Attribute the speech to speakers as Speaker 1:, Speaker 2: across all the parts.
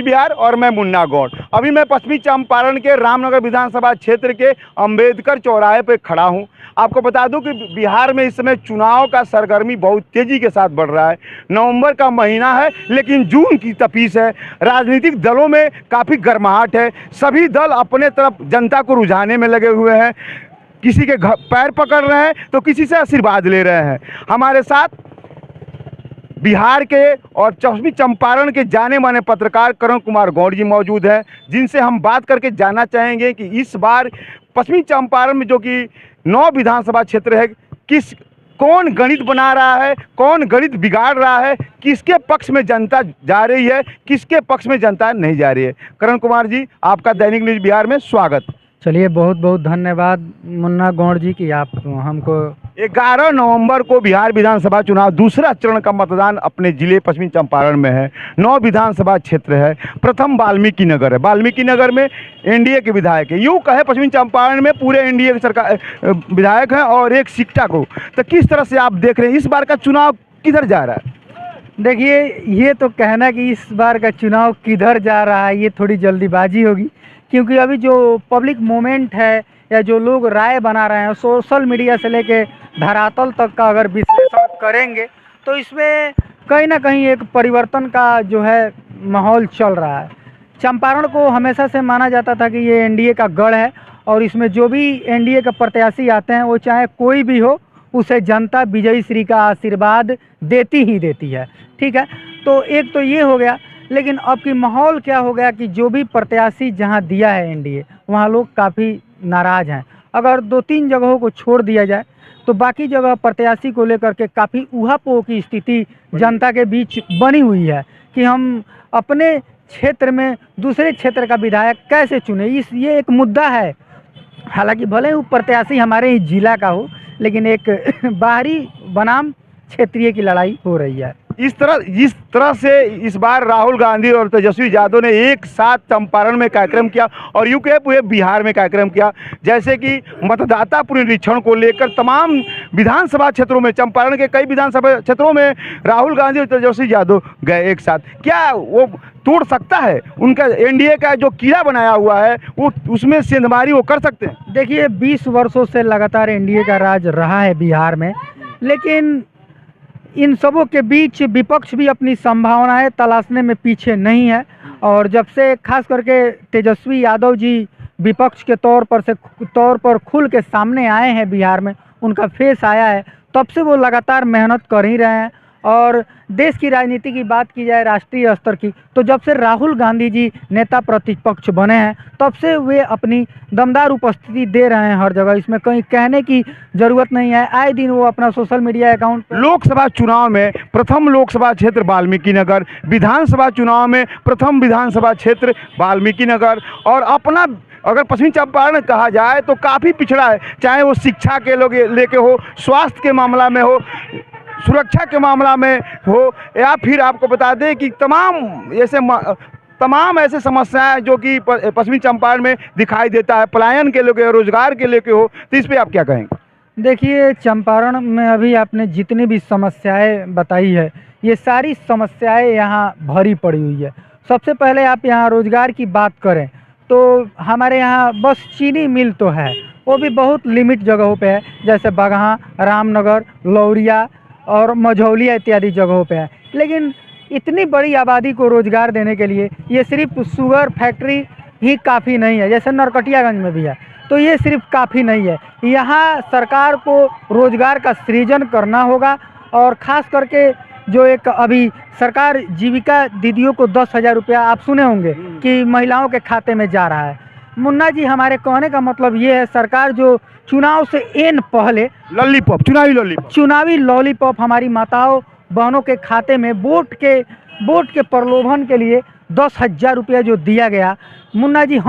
Speaker 1: बिहार और मैं मुन्ना गौड़। अभी मैं पश्चिमी चंपारण के रामनगर विधानसभा क्षेत्र के अंबेडकर चौराहे पे खड़ा हूं। आपको बता दूं कि बिहार में इस समय चुनाव का सरगर्मी बहुत तेजी के साथ बढ़ रहा है। नवंबर का महीना है लेकिन जून की तपीस है। राजनीतिक दलों में काफ़ी गर्माहट है। सभी दल अपने तरफ जनता को रुझाने में लगे हुए हैं। किसी के पैर पकड़ रहे हैं तो किसी से आशीर्वाद ले रहे हैं। हमारे साथ बिहार के और पश्चिमी चंपारण के जाने माने पत्रकार करण कुमार गौड़ जी मौजूद हैं, जिनसे हम बात करके जानना चाहेंगे कि इस बार पश्चिमी चंपारण में जो कि 9 विधानसभा क्षेत्र है, कौन गणित बना रहा है, कौन गणित बिगाड़ रहा है, किसके पक्ष में जनता जा रही है, किसके पक्ष में जनता नहीं जा रही है। करण कुमार जी, आपका दैनिक न्यूज़ बिहार में स्वागत।
Speaker 2: चलिए, बहुत बहुत धन्यवाद मुन्ना गौड़ जी कि आप हमको
Speaker 1: 11 नवंबर को बिहार विधानसभा चुनाव दूसरा चरण का मतदान अपने जिले पश्चिमी चंपारण में है। 9 विधानसभा क्षेत्र है। प्रथम वाल्मीकि नगर है। वाल्मीकि नगर में एनडीए के विधायक है। यूँ कहे पश्चिमी चंपारण में पूरे एनडीए की सरकार विधायक हैं और एक सिक्टा को। तो किस तरह से आप देख रहे हैं इस बार का चुनाव किधर जा रहा है?
Speaker 2: देखिए, ये तो कहना कि इस बार का चुनाव किधर जा रहा है ये थोड़ी जल्दीबाजी होगी, क्योंकि अभी जो पब्लिक मूवमेंट है या जो लोग राय बना रहे हैं सोशल मीडिया से लेके धरातल तक का अगर विश्लेषण करेंगे तो इसमें कहीं ना कहीं एक परिवर्तन का जो है माहौल चल रहा है। चंपारण को हमेशा से माना जाता था कि ये एनडीए का गढ़ है और इसमें जो भी एनडीए के प्रत्याशी आते हैं वो चाहे कोई भी हो उसे जनता विजयी श्री का आशीर्वाद देती ही देती है। ठीक है, तो एक तो ये हो गया। लेकिन अब की माहौल क्या हो गया कि जो भी प्रत्याशी जहां दिया है एनडीए वहां लोग काफ़ी नाराज़ हैं। अगर 2-3 जगहों को छोड़ दिया जाए तो बाकी जगह प्रत्याशी को लेकर के काफ़ी ऊहापोह की स्थिति जनता के बीच बनी हुई है कि हम अपने क्षेत्र में दूसरे क्षेत्र का विधायक कैसे चुने। ये एक मुद्दा है। हालांकि भले ही वो प्रत्याशी हमारे ही जिला का हो, लेकिन एक बाहरी बनाम क्षेत्रीय की लड़ाई हो रही है।
Speaker 1: जिस तरह से इस बार राहुल गांधी और तेजस्वी यादव ने एक साथ चंपारण में कार्यक्रम किया और यूं कहे पूरे बिहार में कार्यक्रम किया, जैसे कि मतदाता पुनरीक्षण को लेकर तमाम विधानसभा क्षेत्रों में, चंपारण के कई विधानसभा क्षेत्रों में राहुल गांधी और तेजस्वी यादव गए एक साथ। क्या वो तोड़ सकता है उनका एनडीए का जो कीड़ा बनाया हुआ है, वो उसमें सेंधमारी वो कर सकते हैं?
Speaker 2: देखिए, 20 वर्षों से लगातार एनडीए का राज रहा है बिहार में, लेकिन इन सबों के बीच विपक्ष भी अपनी संभावनाएं तलाशने में पीछे नहीं है। और जब से खास करके तेजस्वी यादव जी विपक्ष के तौर पर खुल के सामने आए हैं, बिहार में उनका फेस आया है, तब से वो लगातार मेहनत कर ही रहे हैं। और देश की राजनीति की बात की जाए राष्ट्रीय स्तर की, तो जब से राहुल गांधी जी नेता प्रतिपक्ष बने हैं तब से वे अपनी दमदार उपस्थिति दे रहे हैं हर जगह। इसमें कहीं कहने की ज़रूरत नहीं है। आए दिन वो अपना सोशल मीडिया अकाउंट
Speaker 1: लोकसभा चुनाव में प्रथम लोकसभा क्षेत्र वाल्मीकि नगर, विधानसभा चुनाव में प्रथम विधानसभा क्षेत्र वाल्मीकि नगर, और अपना अगर पश्चिमी चंपारण कहा जाए तो काफ़ी पिछड़ा है, चाहे वो शिक्षा के लोग लेके हो, स्वास्थ्य के मामला में हो, सुरक्षा के मामला में हो, या फिर आपको बता दें कि तमाम ऐसे समस्याएं जो कि पश्चिमी चंपारण में दिखाई देता है, पलायन के लेके, रोजगार के लेके हो, तो इस पे आप क्या कहेंगे?
Speaker 2: देखिए, चंपारण में अभी आपने जितनी भी समस्याएं बताई है, ये सारी समस्याएं यहाँ भरी पड़ी हुई है। सबसे पहले आप यहाँ रोजगार की बात करें तो हमारे यहाँ बस चीनी मिल तो है, वो भी बहुत लिमिट जगहों पे है, जैसे बगहा, रामनगर, लौरिया और मझौलिया इत्यादि जगहों पे है। लेकिन इतनी बड़ी आबादी को रोज़गार देने के लिए ये सिर्फ शुगर फैक्ट्री ही काफ़ी नहीं है, जैसे नरकटियागंज में भी है, तो ये सिर्फ काफ़ी नहीं है। यहाँ सरकार को रोज़गार का सृजन करना होगा। और ख़ास करके जो एक अभी सरकार जीविका दीदियों को 10,000 रुपया, आप सुने होंगे कि महिलाओं के खाते में जा रहा है। मुन्ना जी, हमारे कहने का मतलब ये है, सरकार जो चुनाव से एन पहले चुनावी लॉलीपॉप हमारी माताओं बहनों के खाते में वोट के प्रलोभन के लिए 10,000 रुपया जो दिया गया, मुन्ना जी,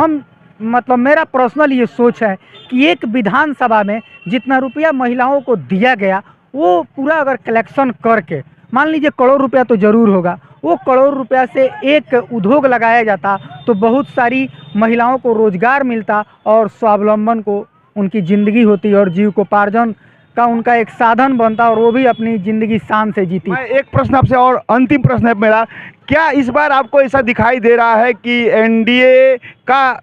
Speaker 2: मेरा पर्सनल ये सोच है कि एक विधानसभा में जितना रुपया महिलाओं को दिया गया वो पूरा अगर कलेक्शन करके, मान लीजिए करोड़ रुपया तो ज़रूर होगा, वो करोड़ रुपया से एक उद्योग लगाया जाता तो बहुत सारी महिलाओं को रोज़गार मिलता और स्वावलंबन को उनकी ज़िंदगी होती और जीविकोपार्जन का उनका एक साधन बनता और वो भी अपनी ज़िंदगी शान से जीती।
Speaker 1: मैं एक प्रश्न आपसे और अंतिम प्रश्न है मेरा, क्या इस बार आपको ऐसा दिखाई दे रहा है कि एनडीए का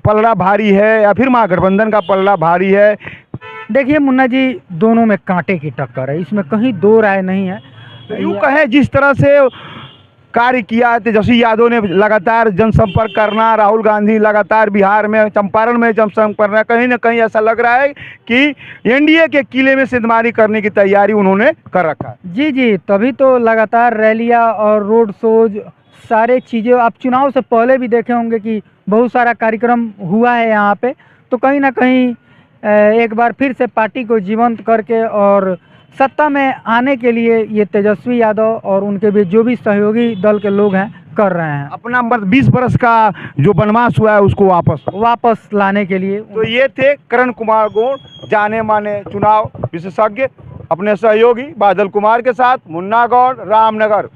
Speaker 1: पलड़ा भारी है या फिर महागठबंधन का पलड़ा भारी है?
Speaker 2: देखिए मुन्ना जी, दोनों में कांटे की टक्कर है, इसमें कहीं दो राय नहीं है।
Speaker 1: यूँ कहें जिस तरह से कार्य किया तेजस्वी यादव ने, लगातार जनसंपर्क करना, राहुल गांधी लगातार बिहार में चंपारण में जनसंपर्क करना, कहीं ना कहीं ऐसा लग रहा है कि एनडीए के किले में सिद्धमारी करने की तैयारी उन्होंने कर रखा है।
Speaker 2: जी जी, तभी तो लगातार रैलियां और रोड शोज सारे चीज़ें आप चुनाव से पहले भी देखे होंगे कि बहुत सारा कार्यक्रम हुआ है यहाँ पे। तो कहीं ना कहीं एक बार फिर से पार्टी को जीवंत करके और सत्ता में आने के लिए ये तेजस्वी यादव और उनके भी जो भी सहयोगी दल के लोग हैं कर रहे हैं,
Speaker 1: अपना 20 बरस का जो वनवास हुआ है उसको
Speaker 2: वापस लाने के लिए।
Speaker 1: तो ये थे करण कुमार गौड़, जाने माने चुनाव विशेषज्ञ, अपने सहयोगी बादल कुमार के साथ मुन्ना गौड़, रामनगर।